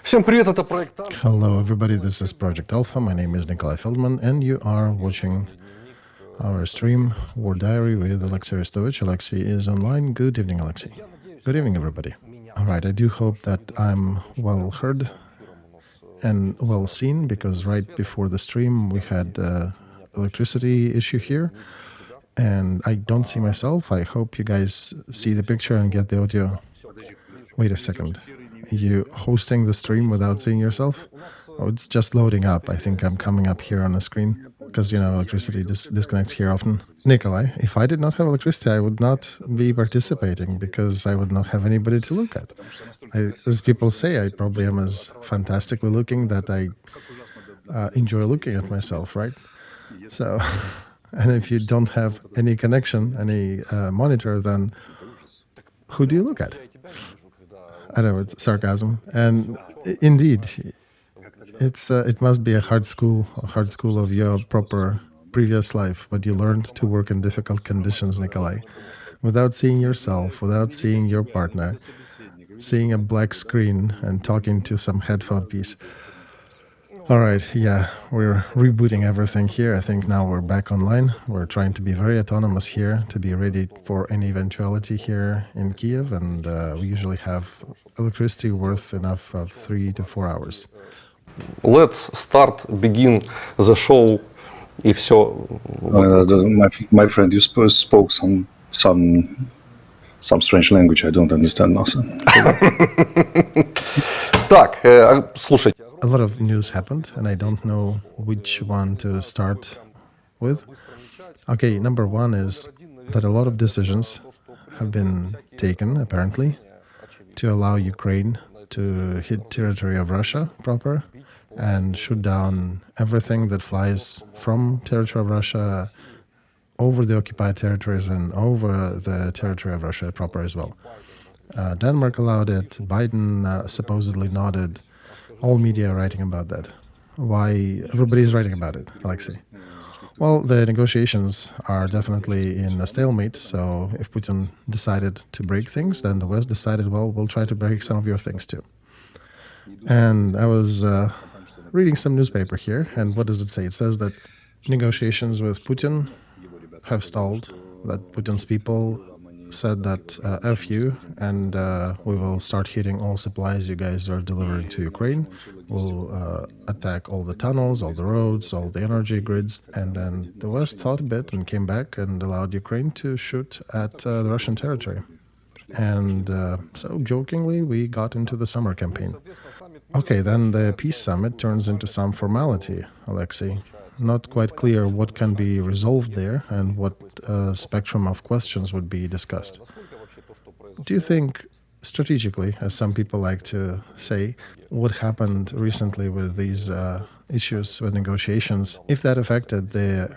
Hello everybody, this is Project Alpha. My name is Nikolai Feldman and you are watching our stream War Diary with Alexey Arestovich. Alexey is online. Good evening, Alexey. Good evening, everybody. All right, I do hope that I'm well heard and well seen, because right before the stream we had electricity issue here and I don't see myself. I hope you guys see the picture and get the audio. Wait a second. You hosting the stream without seeing yourself? Oh, it's just loading up. I think I'm coming up here on the screen because, you know, electricity disconnects here often. Nikolai, if I did not have electricity, I would not be participating because I would not have anybody to look at. As people say, I probably am as fantastically looking that I enjoy looking at myself, right? So, and if you don't have any connection, any monitor, then who do you look at? I know it's sarcasm, and indeed, it must be a hard school of your proper previous life, but you learned to work in difficult conditions, Nikolai, without seeing yourself, without seeing your partner, seeing a black screen and talking to some headphone piece. All right, yeah, we're rebooting everything here. I think now we're back online. We're trying to be very autonomous here, to be ready for any eventuality here in Kiev, and we usually have electricity worth enough of 3 to 4 hours. Let's begin the show. И все. My friend, you spoke some strange language. I don't understand nothing. Так, слушайте. A lot of news happened, and I don't know which one to start with. Okay, number one is that a lot of decisions have been taken, apparently, to allow Ukraine to hit territory of Russia proper and shoot down everything that flies from territory of Russia over the occupied territories and over the territory of Russia proper as well. Denmark allowed it, Biden supposedly nodded, all media writing about that. Why everybody's writing about it, Alexey? Well, the negotiations are definitely in a stalemate, so if Putin decided to break things, then the West decided, well, we'll try to break some of your things too. And I was reading some newspaper here, and what does it say? It says that negotiations with Putin have stalled, that Putin's people said that F you, and we will start hitting all supplies you guys are delivering to Ukraine. We'll attack all the tunnels, all the roads, all the energy grids. And then the West thought a bit and came back and allowed Ukraine to shoot at the Russian territory. And so jokingly, we got into the summer campaign. Okay, then the peace summit turns into some formality, Alexey. Not quite clear what can be resolved there and what spectrum of questions would be discussed. Do you think, strategically, as some people like to say, what happened recently with these issues with negotiations, if that affected the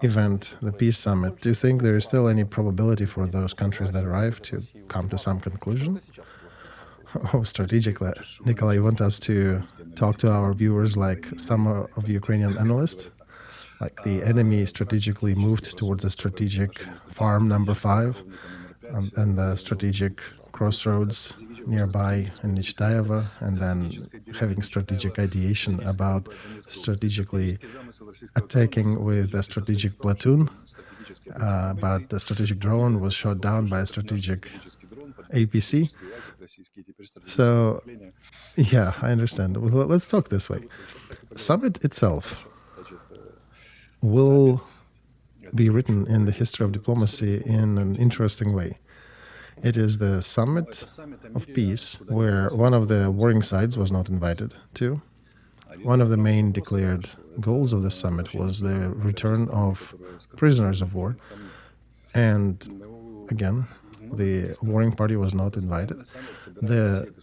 event, the peace summit, do you think there is still any probability for those countries that arrive to come to some conclusion? Oh, strategically. Nikolai, you want us to talk to our viewers like some of Ukrainian analysts? Like the enemy strategically moved towards a strategic farm number 5 and the strategic crossroads nearby in Nechtaevo, and then having strategic ideation about strategically attacking with a strategic platoon, but the strategic drone was shot down by a strategic APC. So, yeah, I understand. Well, let's talk this way. Summit itself will be written in the history of diplomacy in an interesting way. It is the summit of peace where one of the warring sides was not invited to. One of the main declared goals of the summit was the return of prisoners of war. And again, the warring party was not invited. The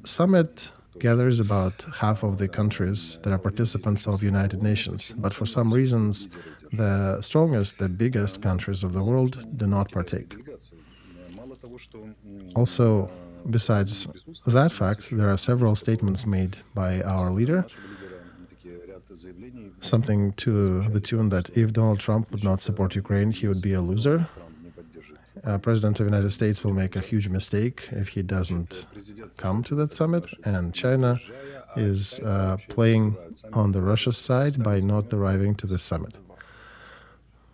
summit gathers about half of the countries that are participants of United Nations, but for some reasons, the strongest, the biggest countries of the world do not partake. Also, besides that fact, there are several statements made by our leader, something to the tune that if Donald Trump would not support Ukraine, he would be a loser. President of the United States will make a huge mistake if he doesn't come to that summit, and China is playing on the Russia side by not arriving to the summit.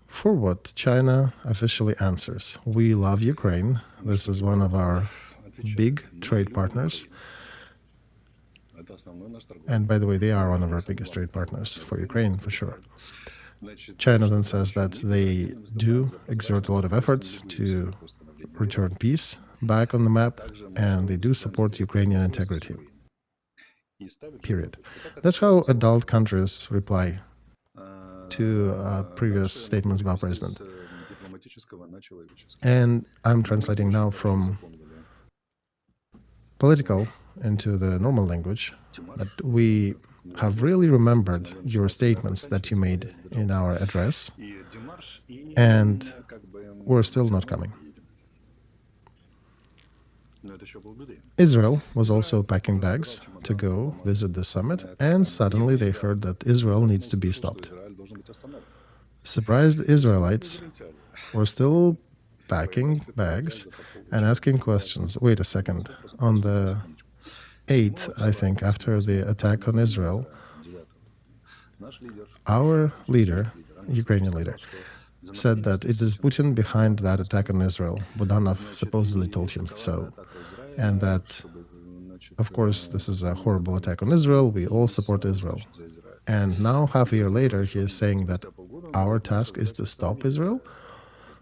For what China officially answers, we love Ukraine. This is one of our big trade partners. And by the way, they are one of our biggest trade partners for Ukraine, for sure. China then says that they do exert a lot of efforts to return peace back on the map, and they do support Ukrainian integrity. Period. That's how adult countries reply to previous statements about President. And I'm translating now from political into the normal language, that we have really remembered your statements that you made in our address, and we're still not coming. Israel was also packing bags to go visit the summit, and suddenly they heard that Israel needs to be stopped. Surprised Israelites were still packing bags and asking questions. Wait a second, on the 8th, I think, after the attack on Israel, our leader, Ukrainian leader, said that it is Putin behind that attack on Israel. Budanov supposedly told him so. And that, of course, this is a horrible attack on Israel. We all support Israel. And now, half a year later, he is saying that our task is to stop Israel.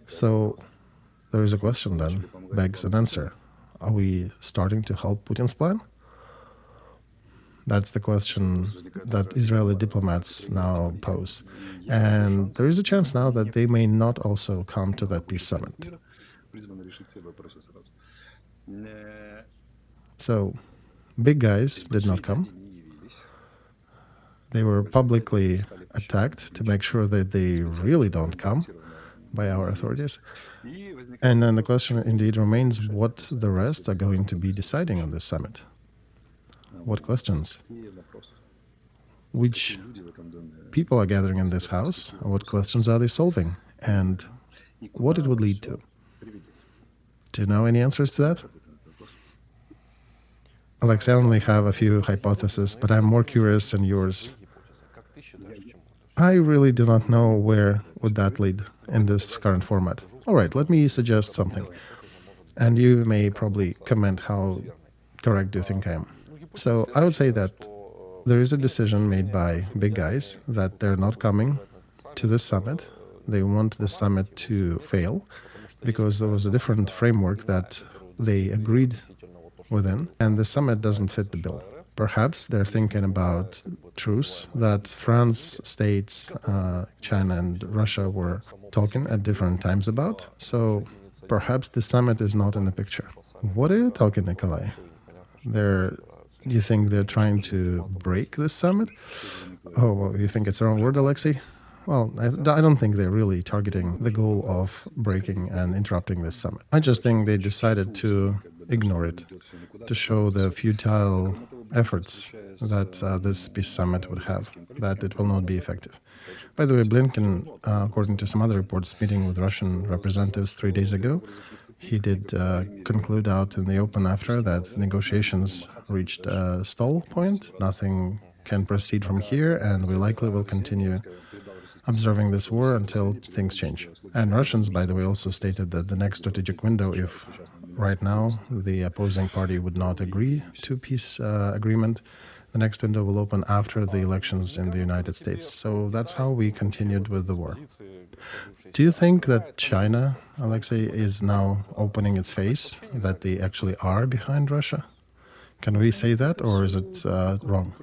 So there is a question then, begs an answer. Are we starting to help Putin's plan? That's the question that Israeli diplomats now pose. And there is a chance now that they may not also come to that peace summit. So, big guys did not come. They were publicly attacked to make sure that they really don't come by our authorities. And then the question indeed remains what the rest are going to be deciding on this summit. What questions? Which people are gathering in this house? What questions are they solving? And what it would lead to? Do you know any answers to that? Alexey, I only have a few hypotheses, but I'm more curious than yours. I really do not know where would that lead in this current format. All right, let me suggest something. And you may probably comment how correct do you think I am. So I would say that there is a decision made by big guys that they're not coming to this summit. They want the summit to fail because there was a different framework that they agreed within, and the summit doesn't fit the bill. Perhaps they're thinking about truce that France, States, China, and Russia were talking at different times about. So perhaps the summit is not in the picture. What are you talking, Nikolai? You think they're trying to break this summit? Oh, well, you think it's the wrong word, Alexey? Well, I don't think they're really targeting the goal of breaking and interrupting this summit. I just think they decided to ignore it, to show the futile efforts that this peace summit would have, that it will not be effective. By the way, Blinken, according to some other reports, meeting with Russian representatives 3 days ago, he did conclude out in the open after that negotiations reached a stall point. Nothing can proceed from here, and we likely will continue observing this war until things change. And Russians, by the way, also stated that the next strategic window, if right now the opposing party would not agree to peace agreement, the next window will open after the elections in the United States. So that's how we continued with the war. Do you think that China, Alexey, is now opening its face, that they actually are behind Russia? Can we say that, or is it wrong?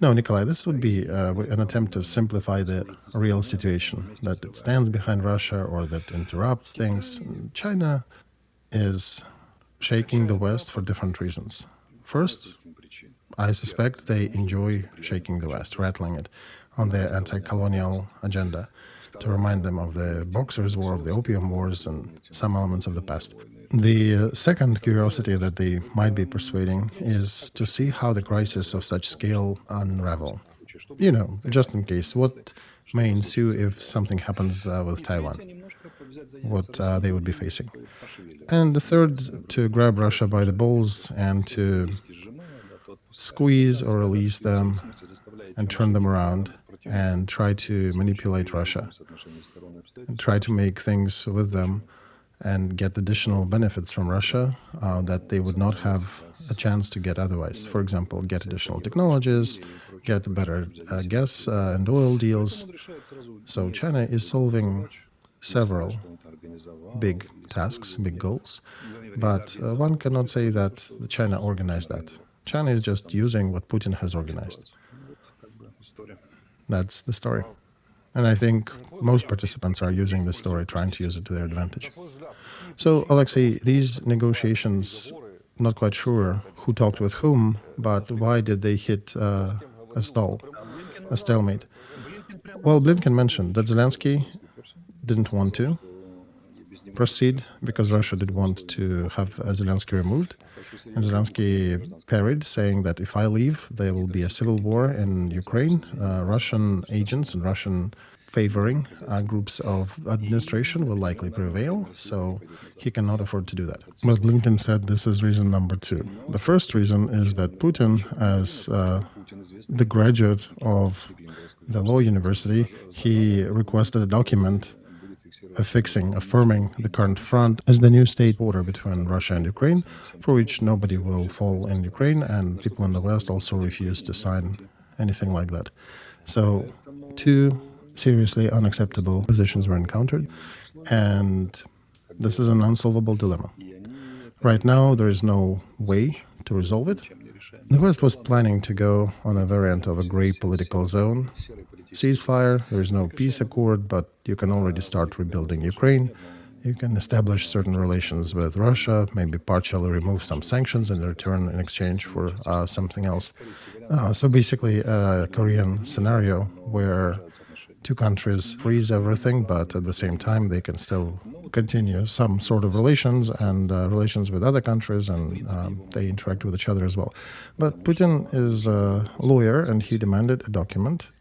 No, Nikolai, this would be an attempt to simplify the real situation, that it stands behind Russia or that interrupts things. China is shaking the West for different reasons. First, I suspect they enjoy shaking the West, rattling it on their anti-colonial agenda to remind them of the Boxers' War, of the Opium Wars, and some elements of the past. The second curiosity that they might be persuading is to see how the crisis of such scale unravel. You know, just in case, what may ensue if something happens with Taiwan. what they would be facing. And the third, to grab Russia by the balls and to squeeze or release them and turn them around and try to manipulate Russia and try to make things with them and get additional benefits from Russia that they would not have a chance to get otherwise. For example, get additional technologies, get better gas and oil deals. So China is solving several big tasks, big goals, but one cannot say that China organized that. China is just using what Putin has organized. That's the story. And I think most participants are using this story, trying to use it to their advantage. So, Alexey, these negotiations, not quite sure who talked with whom, but why did they hit a stall, a stalemate? Well, Blinken mentioned that Zelensky didn't want to proceed because Russia did want to have Zelensky removed. And Zelensky parried, saying that if I leave, there will be a civil war in Ukraine. Russian agents and Russian favoring groups of administration will likely prevail, so he cannot afford to do that. But Blinken said this is reason number two. The first reason is that Putin, as the graduate of the law university, he requested a document affirming the current front as the new state border between Russia and Ukraine, for which nobody will fall in Ukraine, and people in the West also refuse to sign anything like that. So two seriously unacceptable positions were encountered, and this is an unsolvable dilemma. Right now, there is no way to resolve it. The West was planning to go on a variant of a gray political zone, ceasefire, there is no peace accord, but you can already start rebuilding Ukraine. You can establish certain relations with Russia, maybe partially remove some sanctions in return in exchange for something else. So basically a Korean scenario where two countries freeze everything, but at the same time they can still continue some sort of relations and relations with other countries, and they interact with each other as well. But Putin is a lawyer and he demanded a document.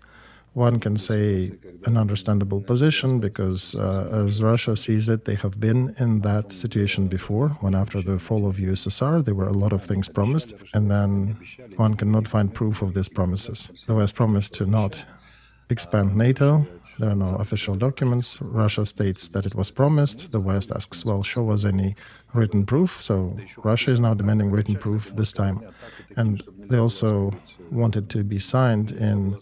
One can say an understandable position because as Russia sees it, they have been in that situation before, when after the fall of USSR, there were a lot of things promised, and then one cannot find proof of these promises. The West promised to not expand NATO. There are no official documents. Russia states that it was promised. The West asks, well, show us any written proof. So Russia is now demanding written proof this time. And they also wanted to be signed in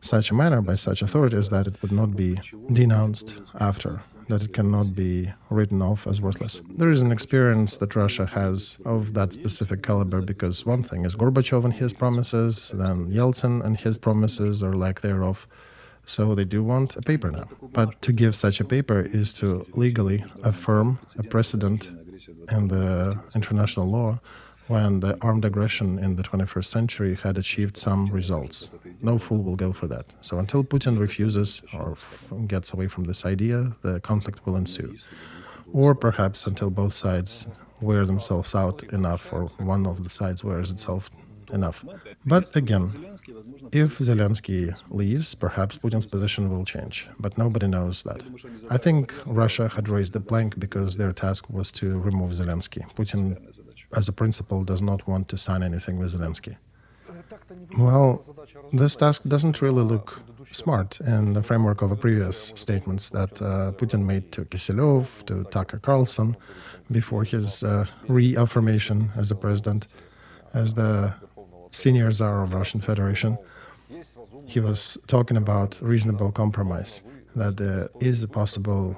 such a manner by such authorities that it would not be denounced after, that it cannot be written off as worthless. There is an experience that Russia has of that specific caliber, because one thing is Gorbachev and his promises, then Yeltsin and his promises or lack thereof. So they do want a paper now. But to give such a paper is to legally affirm a precedent in the international law when the armed aggression in the 21st century had achieved some results. No fool will go for that. So until Putin refuses or gets away from this idea, the conflict will ensue. Or perhaps until both sides wear themselves out enough, or one of the sides wears itself enough. But again, if Zelensky leaves, perhaps Putin's position will change, but nobody knows that. I think Russia had raised the plank because their task was to remove Zelensky. Putin, as a principle, does not want to sign anything with Zelensky. Well, this task doesn't really look smart in the framework of the previous statements that Putin made to Kisilyov, to Tucker Carlson, before his reaffirmation as a president, as the senior czar of Russian Federation. He was talking about reasonable compromise, that there is a possible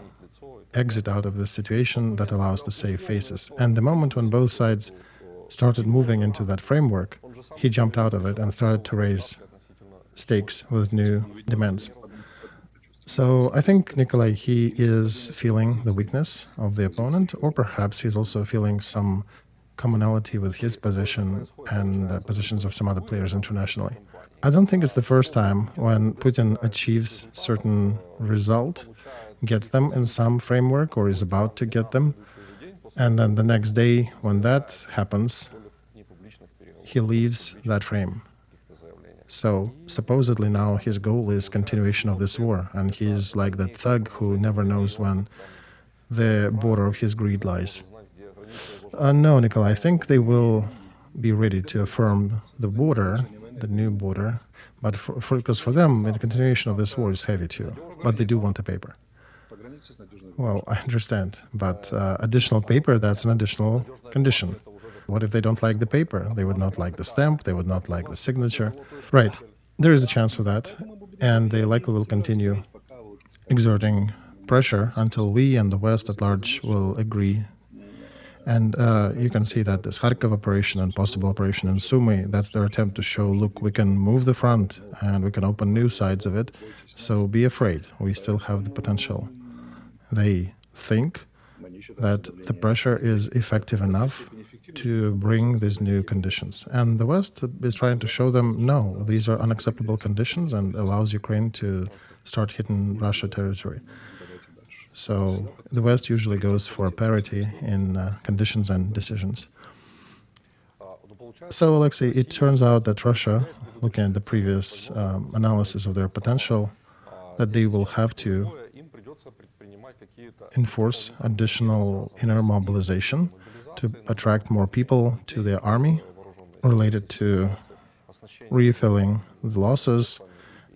exit out of this situation that allows to save faces. And the moment when both sides started moving into that framework, he jumped out of it and started to raise stakes with new demands. So I think Nikolai, he is feeling the weakness of the opponent, or perhaps he's also feeling some commonality with his position and the positions of some other players internationally. I don't think it's the first time when Putin achieves certain result, gets them in some framework or is about to get them, and then the next day when that happens, he leaves that frame. So supposedly now his goal is continuation of this war, and he's like that thug who never knows when the border of his greed lies. No, Nikolai, I think they will be ready to affirm the border, the new border, but because for them, the continuation of this war is heavy too. But they do want a paper. Well, I understand, but additional paper, that's an additional condition. What if they don't like the paper? They would not like the stamp, they would not like the signature. Right, there is a chance for that, and they likely will continue exerting pressure until we and the West at large will agree. And you can see that this Kharkov operation and possible operation in Sumy, that's their attempt to show, look, we can move the front and we can open new sides of it. So be afraid, we still have the potential. They think that the pressure is effective enough to bring these new conditions. And the West is trying to show them, no, these are unacceptable conditions and allows Ukraine to start hitting Russia territory. So the West usually goes for parity in conditions and decisions. So, Alexey, it turns out that Russia, looking at the previous analysis of their potential, that they will have to enforce additional inner mobilization to attract more people to their army related to refilling the losses,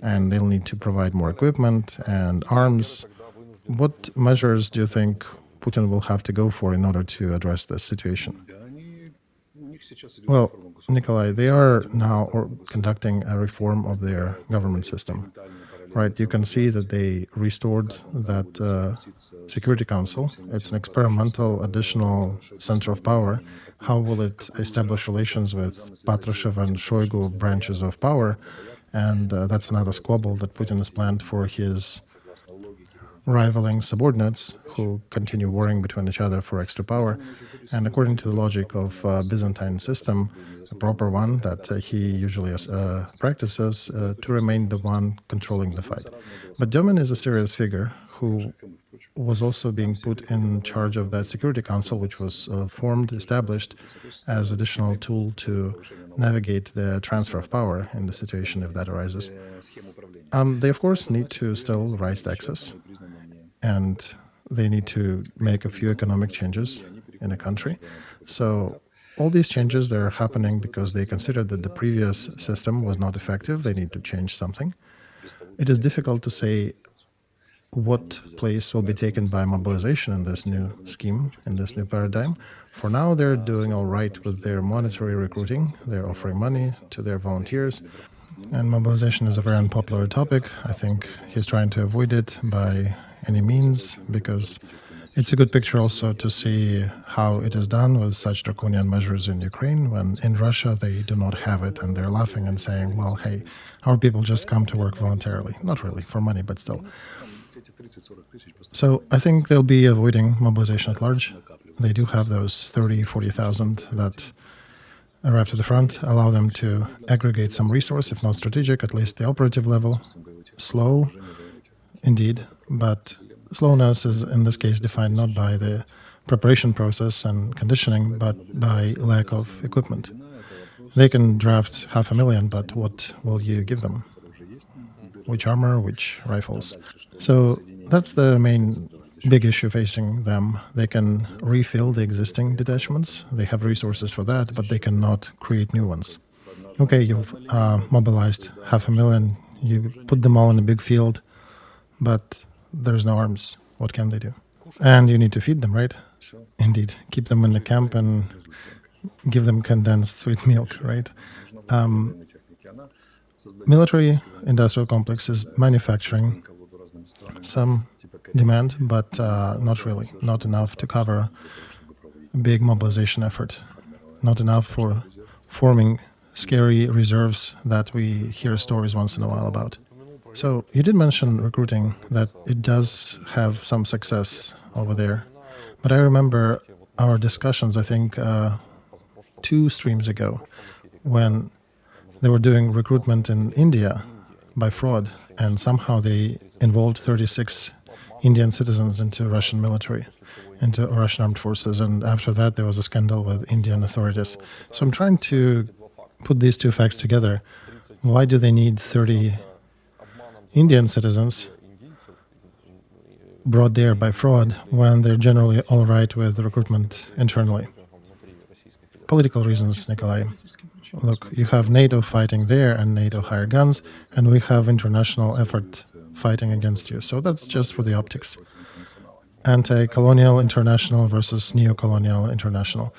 and they'll need to provide more equipment and arms. What measures do you think Putin will have to go for in order to address this situation? Well, Nikolai, they are now conducting a reform of their government system. Right, you can see that they restored that Security Council. It's an experimental additional center of power. How will it establish relations with Patrushev and Shoigu branches of power? And that's another squabble that Putin has planned for his rivaling subordinates who continue warring between each other for extra power. And according to the logic of Byzantine system, a proper one that he usually practices, to remain the one controlling the fight. But Domin is a serious figure who was also being put in charge of that Security Council, which was established as additional tool to navigate the transfer of power in the situation if that arises. They, of course, need to still raise taxes, and they need to make a few economic changes in the country. So all these changes, they're happening because they considered that the previous system was not effective. They need to change something. It is difficult to say what place will be taken by mobilization in this new scheme, in this new paradigm. For now, they're doing all right with their monetary recruiting. They're offering money to their volunteers. And mobilization is a very unpopular topic. I think he's trying to avoid it by any means, because it's a good picture also to see how it is done with such draconian measures in Ukraine, when in Russia they do not have it, and they're laughing and saying, well, hey, our people just come to work voluntarily. Not really, for money, but still. So I think they'll be avoiding mobilization at large. They do have those 30, 40,000 that arrive to the front, allow them to aggregate some resource, if not strategic, at least the operative level. Slow, indeed, but slowness is in this case defined not by the preparation process and conditioning, but by lack of equipment. They can draft 500,000, but what will you give them? Which armor, which rifles? So that's the main big issue facing them. They can refill the existing detachments. They have resources for that, but they cannot create new ones. Okay, you've mobilized 500,000, you put them all in a big field, but there's no arms. What can they do? And you need to feed them, right? Indeed. Keep them in the camp and give them condensed sweet milk, right? Military industrial complex is manufacturing some demand, but not really. Not enough to cover a big mobilization effort. Not enough for forming scary reserves that we hear stories once in a while about. So you did mention recruiting, that it does have some success over there. But I remember our discussions, I think, 2 streams ago, when they were doing recruitment in India by fraud, and somehow they involved 36 Indian citizens into Russian military, into Russian armed forces. And after that, there was a scandal with Indian authorities. So I'm trying to put these 2 facts together. Why do they need 30 Indian citizens brought there by fraud when they're generally all right with recruitment internally. Political reasons, Nikolai. Look, you have NATO fighting there and NATO hire guns, and we have international effort fighting against you. So that's just for the optics. Anti-colonial international versus neo-colonial international.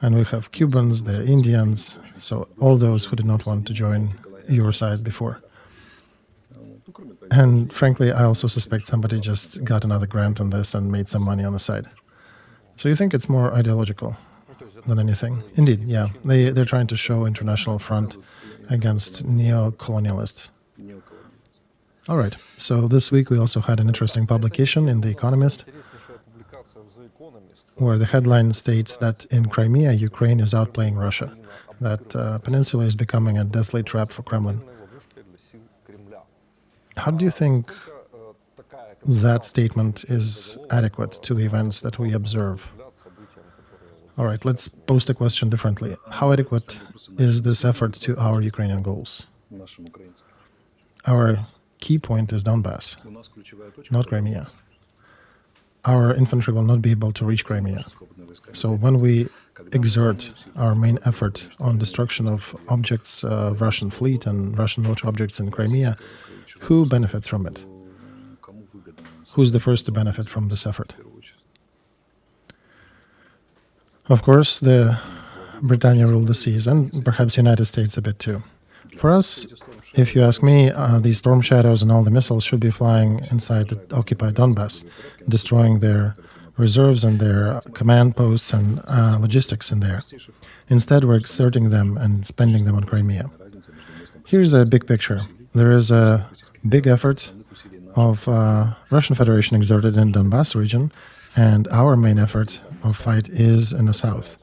And we have Cubans, the Indians, so all those who did not want to join your side before. And frankly, I also suspect somebody just got another grant on this and made some money on the side. So you think it's more ideological than anything? Indeed, yeah. They're trying to show international front against neo-colonialists. All right. So this week we also had an interesting publication in The Economist where the headline states that in Crimea, Ukraine is outplaying Russia, that peninsula is becoming a deathly trap for Kremlin. How do you think that statement is adequate to the events that we observe? All right, let's pose the question differently. How adequate is this effort to our Ukrainian goals? Our key point is Donbass, not Crimea. Our infantry will not be able to reach Crimea. So when we exert our main effort on destruction of objects of Russian fleet and Russian military objects in Crimea, who benefits from it? Who's the first to benefit from this effort? Of course, the Britannia ruled the seas, and perhaps United States a bit too. For us, if you ask me, these storm shadows and all the missiles should be flying inside the occupied Donbass, destroying their reserves and their command posts and logistics in there. Instead, we're exerting them and spending them on Crimea. Here's a big picture. There is a big effort of Russian Federation exerted in Donbass region, and our main effort of fight is in the south.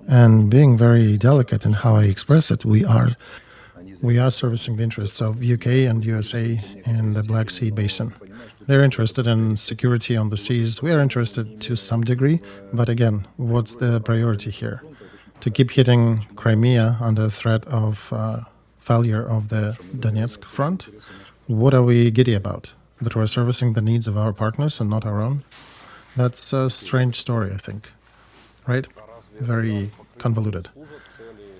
And being very delicate in how I express it, we are servicing the interests of UK and USA in the Black Sea basin. They're interested in security on the seas. We are interested to some degree, but again, what's the priority here? To keep hitting Crimea under threat of failure of the Donetsk front? What are we giddy about? That we're servicing the needs of our partners and not our own? That's a strange story, I think. Right? Very convoluted.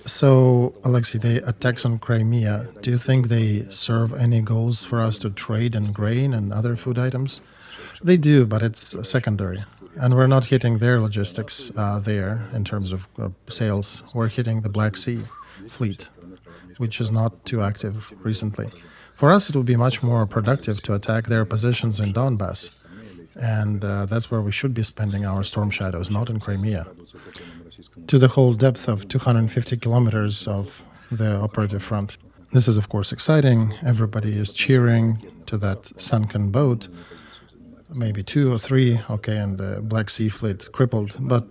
So, Alexey, the attacks on Crimea, do you think they serve any goals for us to trade in grain and other food items? They do, but it's secondary. And we're not hitting their logistics there in terms of sales. We're hitting the Black Sea fleet, which is not too active recently. For us, it would be much more productive to attack their positions in Donbass. And that's where we should be spending our storm shadows, not in Crimea. To the whole depth of 250 kilometers of the operative front. This is, of course, exciting. Everybody is cheering to that sunken boat. Maybe 2 or 3, okay, and the Black Sea fleet crippled. But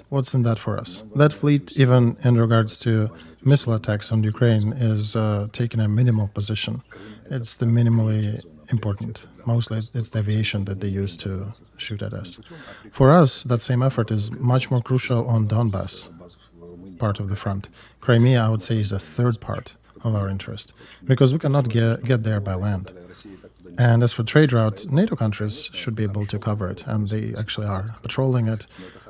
what's in that for us? That fleet, even in regards to missile attacks on Ukraine, is taking a minimal position. It's the minimally important. Mostly it's the aviation that they use to shoot at us. For us, that same effort is much more crucial on Donbass, part of the front. Crimea, I would say, is a third part of our interest, because we cannot get there by land. And as for trade route, NATO countries should be able to cover it, and they actually are patrolling it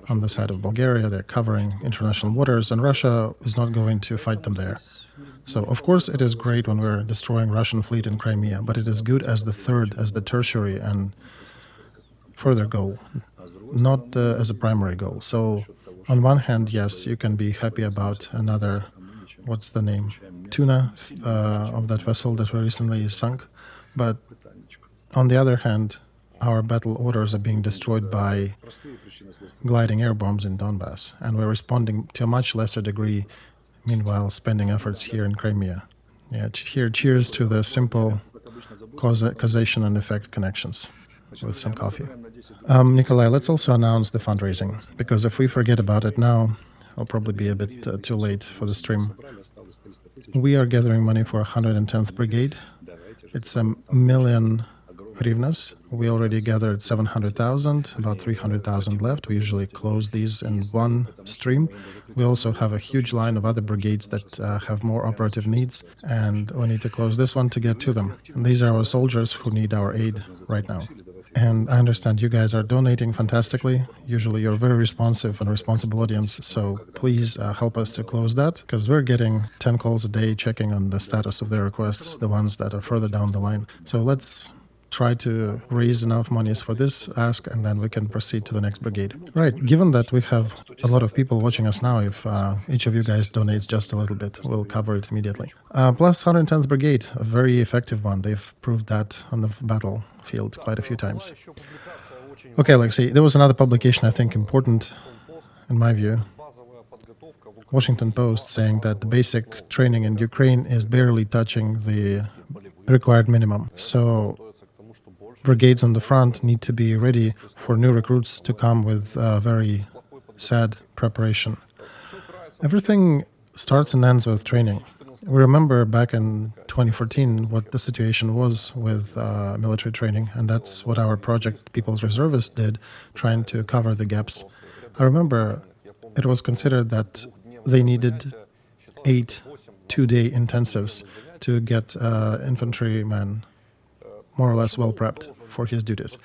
on the side of Bulgaria. They're covering international waters, and Russia is not going to fight them there. So, of course, it is great when we're destroying Russian fleet in Crimea, but it is good as the third, as the tertiary and further goal, not as a primary goal. So, on one hand, yes, you can be happy about another, what's the name, tuna of that vessel that we recently sunk. But on the other hand, our battle orders are being destroyed by gliding air bombs in Donbass, and we're responding to a much lesser degree, meanwhile spending efforts here in Crimea. Yeah, here, cheers to the simple causation and effect connections with some coffee. Nikolai, let's also announce the fundraising, because if we forget about it now, it'll probably be a bit too late for the stream. We are gathering money for 110th Brigade. It's 1 million hryvnias. We already gathered 700,000, about 300,000 left. We usually close these in one stream. We also have a huge line of other brigades that have more operative needs, and we need to close this one to get to them. And these are our soldiers who need our aid right now. And I understand you guys are donating fantastically. Usually you're very responsive and responsible audience. So please help us to close that, because we're getting 10 calls a day checking on the status of their requests, the ones that are further down the line. So let's try to raise enough monies for this ask, and then we can proceed to the next brigade. Right, given that we have a lot of people watching us now, if each of you guys donates just a little bit, we'll cover it immediately. Plus 110th Brigade, a very effective one. They've proved that on the battlefield quite a few times. Okay, Alexey, there was another publication I think important, in my view. Washington Post saying that the basic training in Ukraine is barely touching the required minimum. So brigades on the front need to be ready for new recruits to come with very sad preparation. Everything starts and ends with training. We remember back in 2014 what the situation was with military training, and that's what our project People's Reservists did, trying to cover the gaps. I remember it was considered that they needed 8 two-day intensives to get infantrymen more or less well prepped for his duties.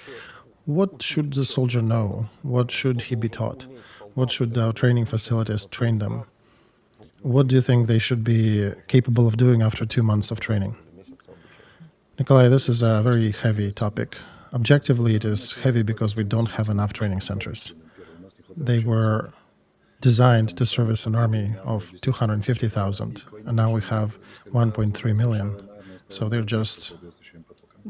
What should the soldier know? What should he be taught? What should our training facilities train them? What do you think they should be capable of doing after 2 months of training? Nikolai, this is a very heavy topic. Objectively, it is heavy because we don't have enough training centers. They were designed to service an army of 250,000, and now we have 1.3 million. So they're just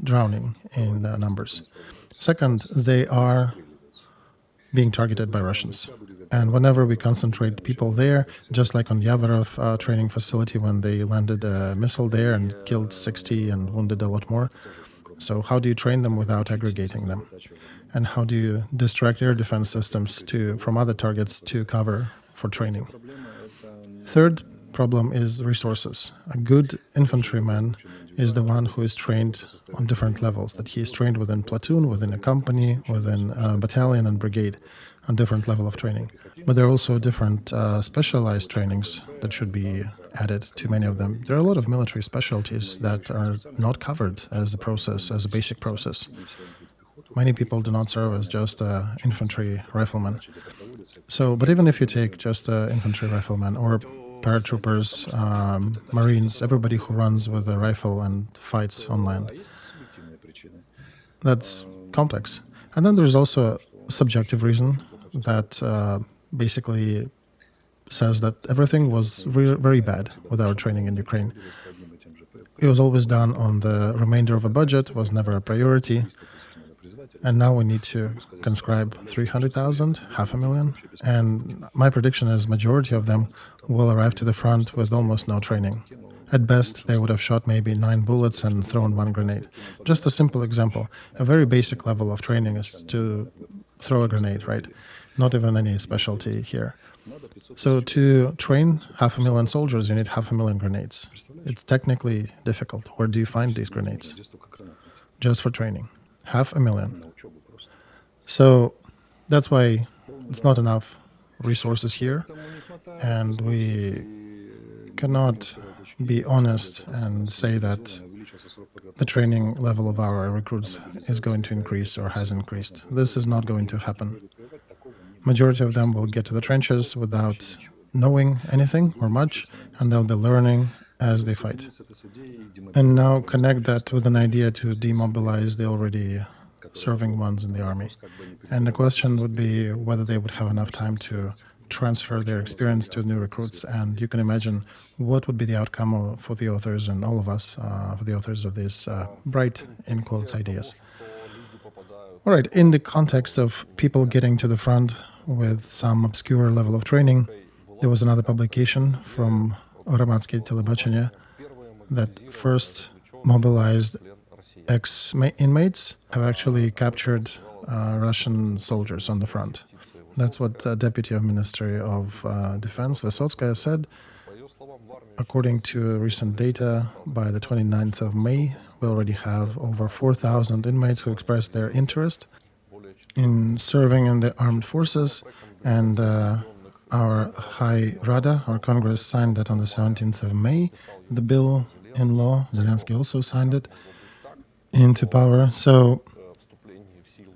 drowning in numbers. Second, they are being targeted by Russians. And whenever we concentrate people there, just like on Yavorov training facility when they landed a missile there and killed 60 and wounded a lot more. So how do you train them without aggregating them? And how do you distract air defense systems from other targets to cover for training? Third problem is resources. A good infantryman is the one who is trained on different levels, that he is trained within platoon, within a company, within a battalion and brigade, on different level of training. But there are also different specialized trainings that should be added to many of them. There are a lot of military specialties that are not covered as a process, as a basic process. Many people do not serve as just infantry riflemen. So, but even if you take just infantry riflemen or paratroopers, Marines, everybody who runs with a rifle and fights on land, that's complex. And then there's also a subjective reason that basically says that everything was very bad with our training in Ukraine. It was always done on the remainder of a budget, was never a priority. And now we need to conscribe 300,000, 500,000. And my prediction is majority of them will arrive to the front with almost no training. At best, they would have shot maybe 9 bullets and thrown 1 grenade. Just a simple example. A very basic level of training is to throw a grenade, right? Not even any specialty here. So to train 500,000 soldiers, you need 500,000 grenades. It's technically difficult. Where do you find these grenades? Just for training. 500,000. So that's why it's not enough resources here, and we cannot be honest and say that the training level of our recruits is going to increase or has increased. This is not going to happen. Majority of them will get to the trenches without knowing anything or much, and they'll be learning as they fight. And now connect that with an idea to demobilize the already serving ones in the army. And the question would be whether they would have enough time to transfer their experience to new recruits. And you can imagine what would be the outcome for the authors and all of us, for the authors of these bright, in quotes, ideas. All right, in the context of people getting to the front with some obscure level of training, there was another publication from Hromadske Telebachenie that first mobilized ex-inmates have actually captured Russian soldiers on the front. That's what Deputy of Ministry of Defense Vysotskaya said. According to recent data, by the 29th of May, we already have over 4,000 inmates who expressed their interest in serving in the armed forces, and our High Rada, our Congress, signed that on the 17th of May. The bill in law, Zelensky also signed it into power. So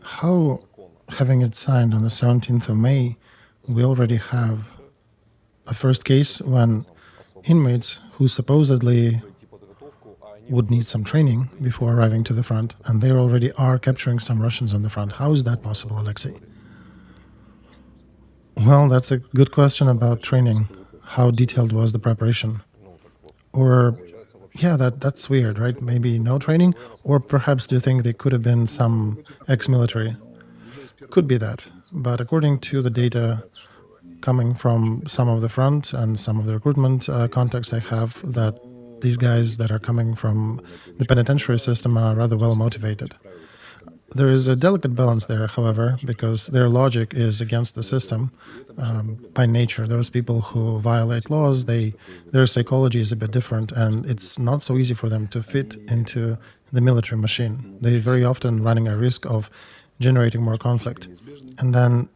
how, having it signed on the 17th of May, we already have a first case when inmates who supposedly would need some training before arriving to the front, and they already are capturing some Russians on the front. How is that possible, Alexey? Well, that's a good question about training. How detailed was the preparation? Or, yeah, that's weird, right? Maybe no training? Or perhaps do you think they could have been some ex-military? Could be that. But according to the data coming from some of the front and some of the recruitment contacts I have, that these guys that are coming from the penitentiary system are rather well motivated. There is a delicate balance there, however, because their logic is against the system by nature. Those people who violate laws, their psychology is a bit different, and it's not so easy for them to fit into the military machine. They very often running a risk of generating more conflict. And then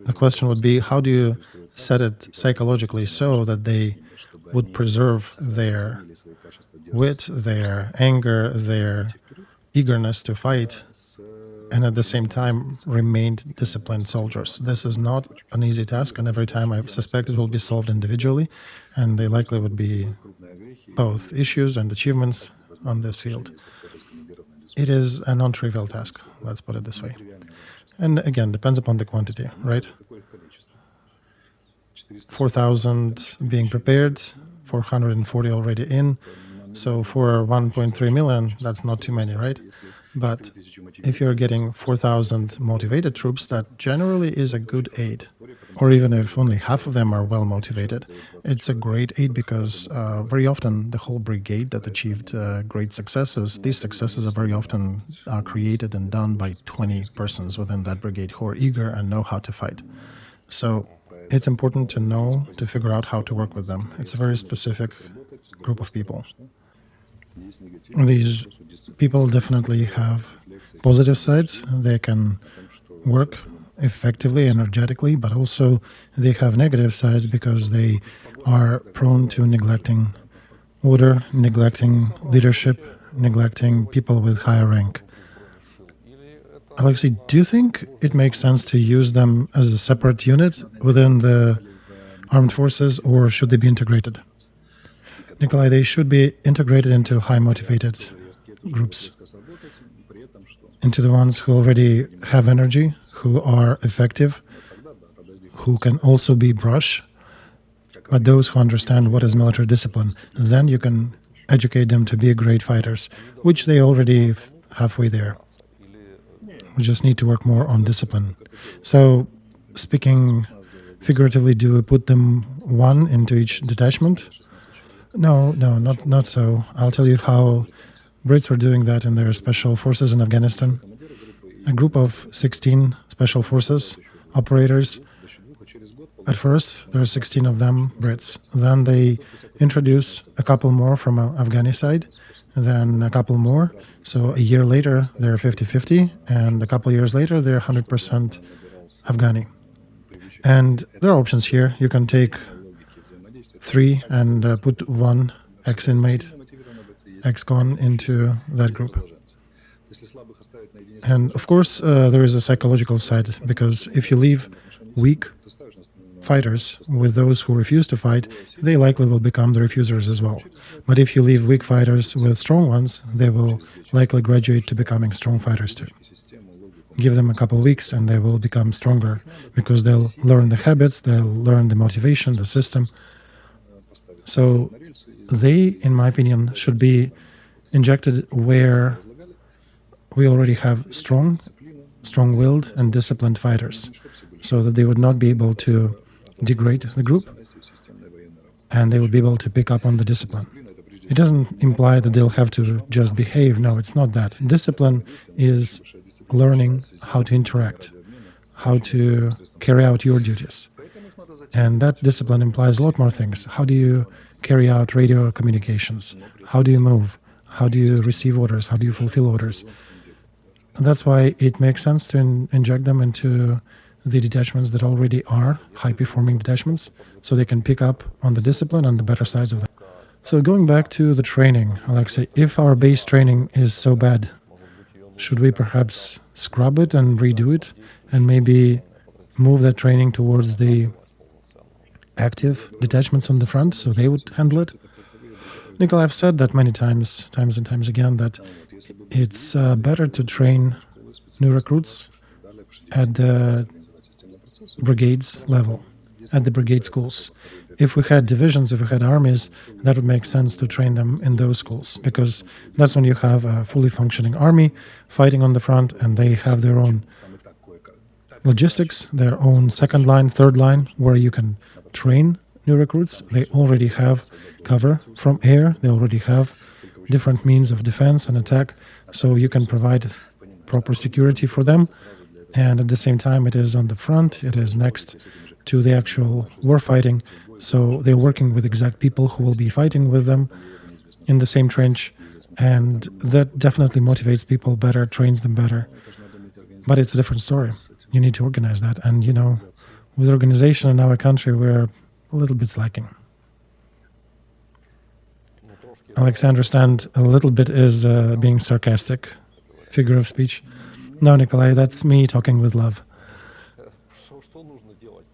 the question would be, how do you set it psychologically so that they would preserve their wit, their anger, their eagerness to fight, and at the same time remained disciplined soldiers? This is not an easy task, and every time I suspect it will be solved individually, and they likely would be both issues and achievements on this field. It is a non-trivial task, let's put it this way. And again, depends upon the quantity, right? 4,000 being prepared, 440 already in. So for 1.3 million, that's not too many, right? But if you're getting 4,000 motivated troops, that generally is a good aid. Or even if only half of them are well motivated, it's a great aid because very often the whole brigade that achieved great successes, these successes are very often created and done by 20 persons within that brigade who are eager and know how to fight. So it's important to know, to figure out how to work with them. It's a very specific group of people. These people definitely have positive sides. They can work effectively, energetically, but also they have negative sides because they are prone to neglecting order, neglecting leadership, neglecting people with higher rank. Alexey, do you think it makes sense to use them as a separate unit within the armed forces, or should they be integrated? Nikolai, they should be integrated into high motivated groups, into the ones who already have energy, who are effective, who can also be brush, but those who understand what is military discipline. Then you can educate them to be great fighters, which they already halfway there. We just need to work more on discipline. So, speaking figuratively, do we put them one into each detachment? No, not so. I'll tell you how Brits are doing that in their special forces in Afghanistan. A group of 16 special forces operators. At first, there are 16 of them Brits. Then they introduce a couple more from Afghani side, then a couple more. So a year later, they're 50-50, and a couple years later, they're 100% Afghani. And there are options here. You can take 3 and put 1 ex-inmate, ex-con into that group. And of course, there is a psychological side, because if you leave weak fighters with those who refuse to fight, they likely will become the refusers as well. But if you leave weak fighters with strong ones, they will likely graduate to becoming strong fighters too. Give them a couple of weeks and they will become stronger, because they'll learn the habits, they'll learn the motivation, the system. So they, in my opinion, should be injected where we already have strong-willed and disciplined fighters, so that they would not be able to degrade the group and they would be able to pick up on the discipline. It doesn't imply that they'll have to just behave. No, it's not that. Discipline is learning how to interact, how to carry out your duties. And that discipline implies a lot more things. How do you carry out radio communications? How do you move? How do you receive orders? How do you fulfill orders? And that's why it makes sense to inject them into the detachments that already are high-performing detachments, so they can pick up on the discipline and the better sides of them. So going back to the training, Alexey, if our base training is so bad, Should we perhaps scrub it and redo it and maybe move that training towards the active detachments on the front so they would handle it? Nikolai, I've said that many times and times again, that it's better to train new recruits at the brigades level, at the brigade schools. If we had divisions, if we had armies, that would make sense to train them in those schools, because that's when you have a fully functioning army fighting on the front, and they have their own logistics, their own second line, third line, where you can train new recruits. They already have cover from air, they already have different means of defense and attack, so you can provide proper security for them. And at the same time, it is on the front, it is next to the actual war fighting, so they're working with exact people who will be fighting with them in the same trench, and that definitely motivates people better, trains them better. But it's a different story. You need to organize that, and with organization in our country, we're a little bit slacking. Alexey, I understand a little bit is being sarcastic, figure of speech. No, Nikolai, that's me talking with love.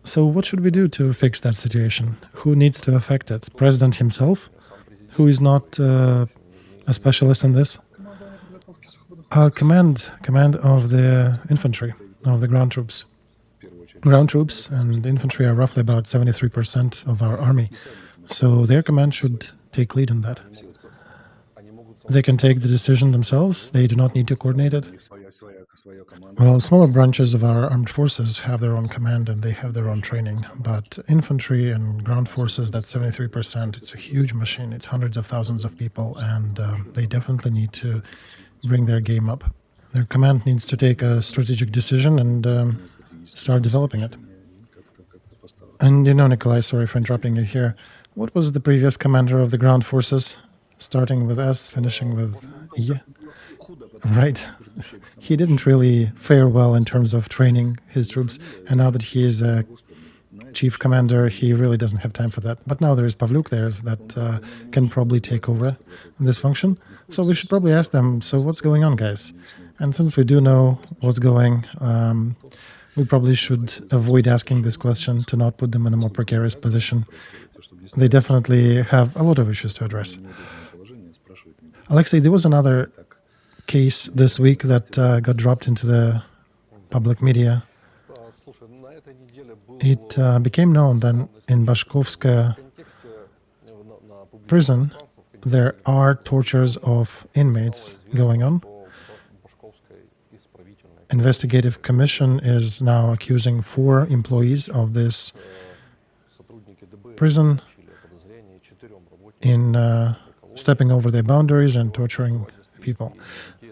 So what should we do to fix that situation? Who needs to affect it? President himself, who is not a specialist in this? Command of the infantry, of the ground troops. Ground troops and infantry are roughly about 73% of our army. So their command should take lead in that. They can take the decision themselves. They do not need to coordinate it. Well, smaller branches of our armed forces have their own command and they have their own training. But infantry and ground forces, that's 73%. It's a huge machine. It's hundreds of thousands of people, and they definitely need to bring their game up. Their command needs to take a strategic decision and start developing it. And Nikolai, sorry for interrupting you here. What was the previous commander of the ground forces? Starting with S, finishing with E. Right. He didn't really fare well in terms of training his troops, and now that he is a chief commander, he really doesn't have time for that. But now there is Pavlyuk there that can probably take over this function. So we should probably ask them, so what's going on, guys? And since we do know what's going, we probably should avoid asking this question to not put them in a more precarious position. They definitely have a lot of issues to address. Alexey, there was another case this week that got dropped into the public media. It became known that in Bashkovskaya prison, there are tortures of inmates going on. Investigative commission is now accusing 4 employees of this prison in stepping over their boundaries and torturing people.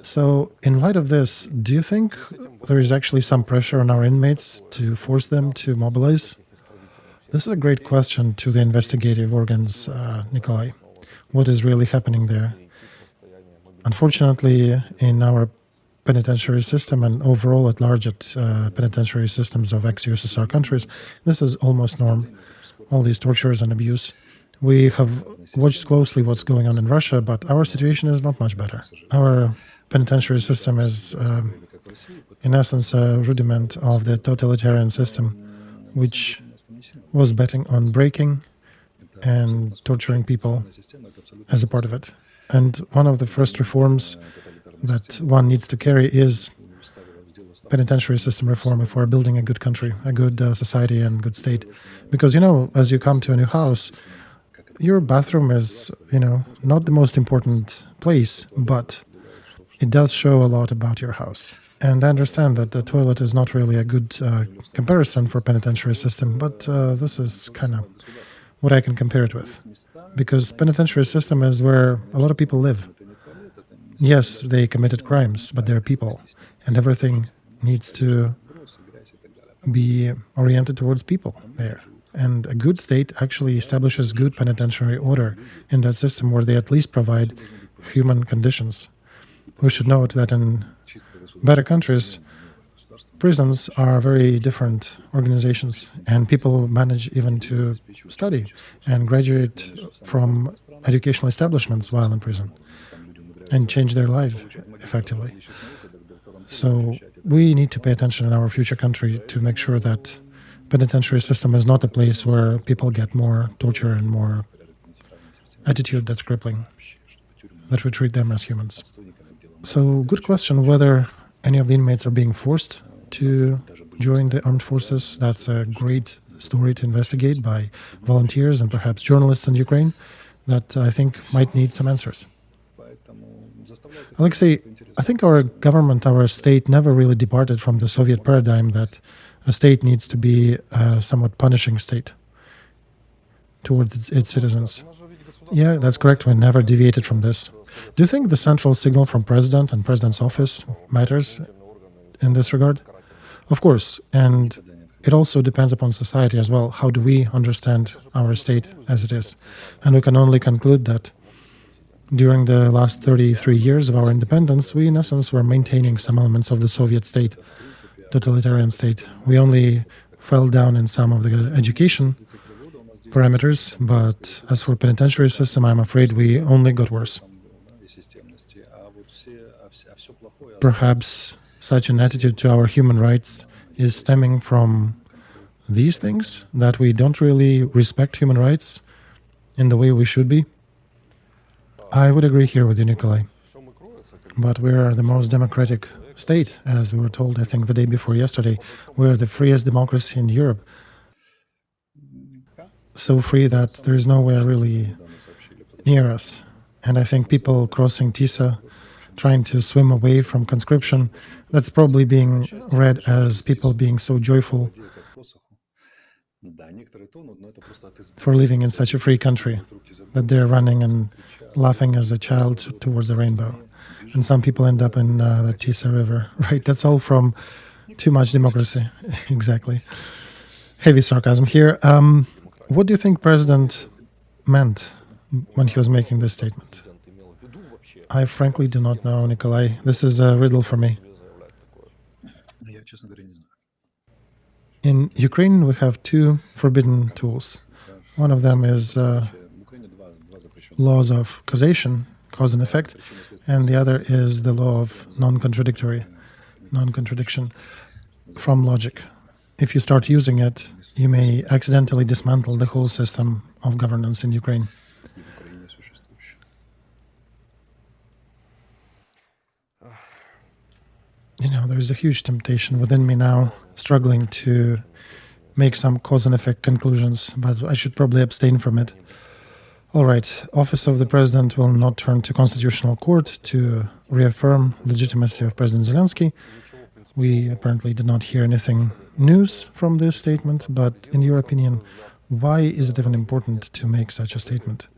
So in light of this, do you think there is actually some pressure on our inmates to force them to mobilize? This is a great question to the investigative organs, Nikolai. What is really happening there? Unfortunately, in our penitentiary system and overall at large at penitentiary systems of ex-USSR countries, this is almost norm, all these tortures and abuse. We have watched closely what's going on in Russia, but our situation is not much better. Our penitentiary system is, in essence, a rudiment of the totalitarian system, which was betting on breaking and torturing people as a part of it. And one of the first reforms that one needs to carry is penitentiary system reform if we're building a good country, a good society and good state. Because, as you come to a new house, your bathroom is, not the most important place, but it does show a lot about your house. And I understand that the toilet is not really a good comparison for penitentiary system, but this is kind of what I can compare it with. Because penitentiary system is where a lot of people live. Yes, they committed crimes, but they're people, and everything needs to be oriented towards people there. And a good state actually establishes good penitentiary order in that system where they at least provide human conditions. We should note that in better countries, prisons are very different organizations, and people manage even to study and graduate from educational establishments while in prison and change their life effectively. So we need to pay attention in our future country to make sure that penitentiary system is not a place where people get more torture and more attitude that's crippling, that we treat them as humans. So good question whether any of the inmates are being forced to join the armed forces. That's a great story to investigate by volunteers and perhaps journalists in Ukraine that I think might need some answers. Alexey, I think our government, our state never really departed from the Soviet paradigm that a state needs to be a somewhat punishing state towards its citizens. Yeah, that's correct. We never deviated from this. Do you think the central signal from president and president's office matters in this regard? Of course, and it also depends upon society as well. How do we understand our state as it is? And we can only conclude that during the last 33 years of our independence, we in essence were maintaining some elements of the Soviet state, totalitarian state. We only fell down in some of the education parameters, but as for penitentiary system, I'm afraid we only got worse. Perhaps such an attitude to our human rights is stemming from these things, that we don't really respect human rights in the way we should be. I would agree here with you, Nikolai. But we are the most democratic state, as we were told, I think, the day before yesterday. We're the freest democracy in Europe. So free that there is nowhere really near us. And I think people crossing Tisa, trying to swim away from conscription, that's probably being read as people being so joyful for living in such a free country, that they're running and laughing as a child towards the rainbow. And some people end up in the Tisa River, right? That's all from too much democracy. Exactly. Heavy sarcasm here. What do you think President meant when he was making this statement? I frankly do not know, Nikolai. This is a riddle for me. In Ukraine, we have two forbidden tools. One of them is laws of causation, cause and effect, and the other is the law of non-contradiction from logic. If you start using it, you may accidentally dismantle the whole system of governance in Ukraine. You know, there is a huge temptation within me now, struggling to make some cause and effect conclusions, but I should probably abstain from it. All right, Office of the President will not turn to Constitutional Court to reaffirm legitimacy of President Zelensky. We apparently did not hear anything news from this statement, but in your opinion, why is it even important to make such a statement?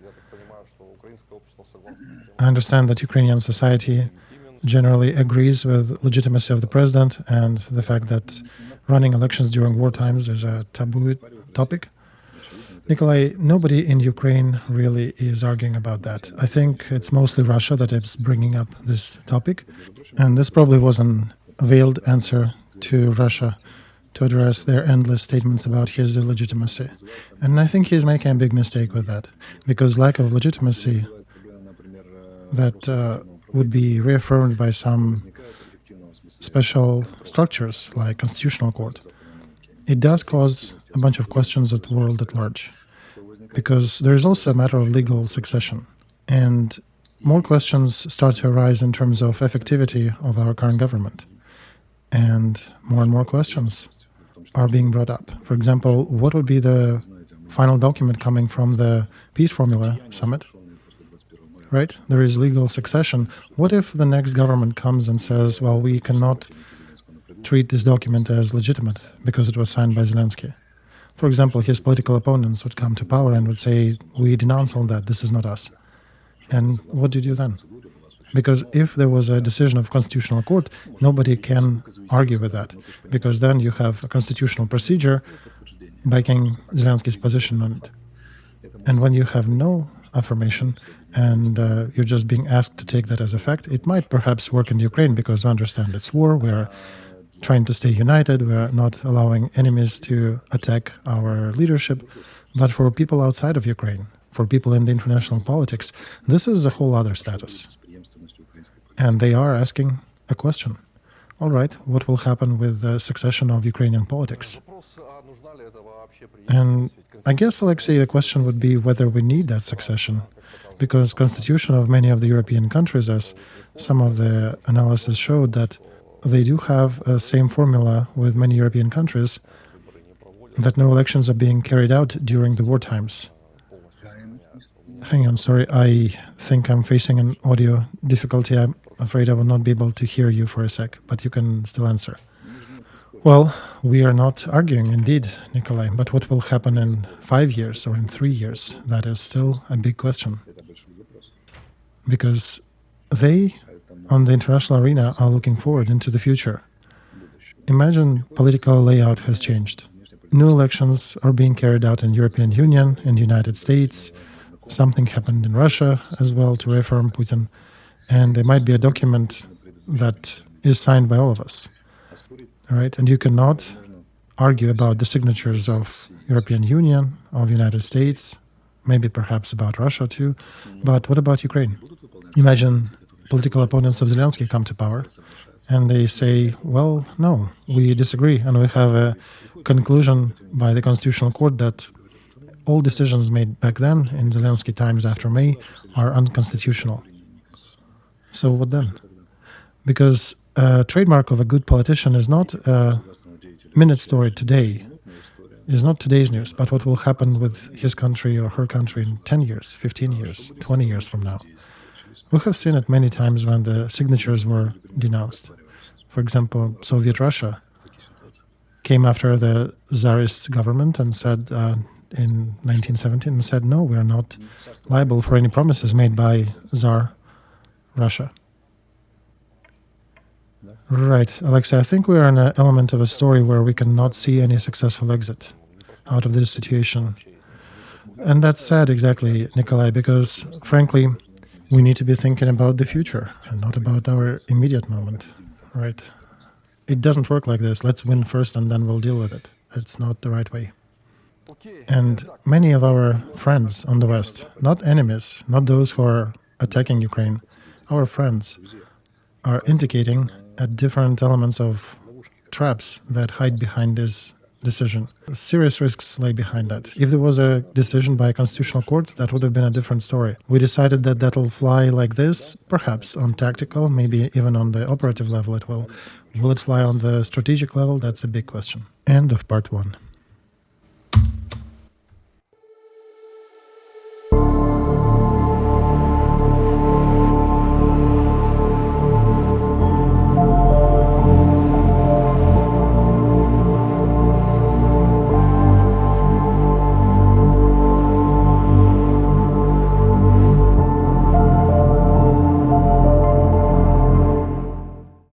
I understand that Ukrainian society generally agrees with legitimacy of the president and the fact that running elections during war times is a taboo topic. Nikolai, nobody in Ukraine really is arguing about that. I think it's mostly Russia that is bringing up this topic, and this probably was an veiled answer to Russia to address their endless statements about his illegitimacy. And I think he's making a big mistake with that, because lack of legitimacy that would be reaffirmed by some special structures like Constitutional Court, it does cause a bunch of questions at the world at large, because there is also a matter of legal succession. And more questions start to arise in terms of effectivity of our current government. And more questions are being brought up. For example, what would be the final document coming from the Peace Formula Summit? Right? There is legal succession. What if the next government comes and says, well, we cannot treat this document as legitimate because it was signed by Zelensky? For example, his political opponents would come to power and would say, we denounce all that, this is not us. And what do you do then? Because if there was a decision of Constitutional Court, nobody can argue with that, because then you have a constitutional procedure backing Zelensky's position on it. And when you have no affirmation and you're just being asked to take that as a fact, it might perhaps work in Ukraine because we understand it's war, we're trying to stay united, we're not allowing enemies to attack our leadership. But for people outside of Ukraine, for people in the international politics, this is a whole other status. And they are asking a question. all right, what will happen with the succession of Ukrainian politics? And I guess, Alexey, the question would be whether we need that succession, because constitution of many of the European countries, as some of the analysis showed, that they do have the same formula with many European countries, that no elections are being carried out during the war times. Hang on, sorry, I think I'm facing an audio difficulty. I'm afraid I will not be able to hear you for a sec, but you can still answer. Well, we are not arguing, indeed, Nikolai, but what will happen in 5 years or in 3 years? That is still a big question. Because they, on the international arena, are looking forward into the future. Imagine political layout has changed. New elections are being carried out in European Union, in the United States. Something happened in Russia as well to reform Putin. And there might be a document that is signed by all of us. Right? And you cannot argue about the signatures of European Union, of United States, maybe perhaps about Russia too. But what about Ukraine? Imagine political opponents of Zelensky come to power and they say, well, no, we disagree. And we have a conclusion by the Constitutional Court that all decisions made back then in Zelensky times after May are unconstitutional. So what then? Because a trademark of a good politician is not a minute story today, is not today's news, but what will happen with his country or her country in 10 years, 15 years, 20 years from now. We have seen it many times when the signatures were denounced. For example, Soviet Russia came after the Tsarist government and said in 1917 and said, no, we are not liable for any promises made by Tsar Russia. Right, Alexey, I think we are in an element of a story where we cannot see any successful exit out of this situation. And that's sad, exactly, Nikolai, because, frankly, we need to be thinking about the future and not about our immediate moment, right? It doesn't work like this. Let's win first and then we'll deal with it. It's not the right way. And many of our friends on the West, not enemies, not those who are attacking Ukraine, our friends are indicating at different elements of traps that hide behind this decision. Serious risks lay behind that. If there was a decision by a constitutional court, that would have been a different story. We decided that that'll fly like this, perhaps on tactical, maybe even on the operative level it will. Will it fly on the strategic level? That's a big question. End of part 1.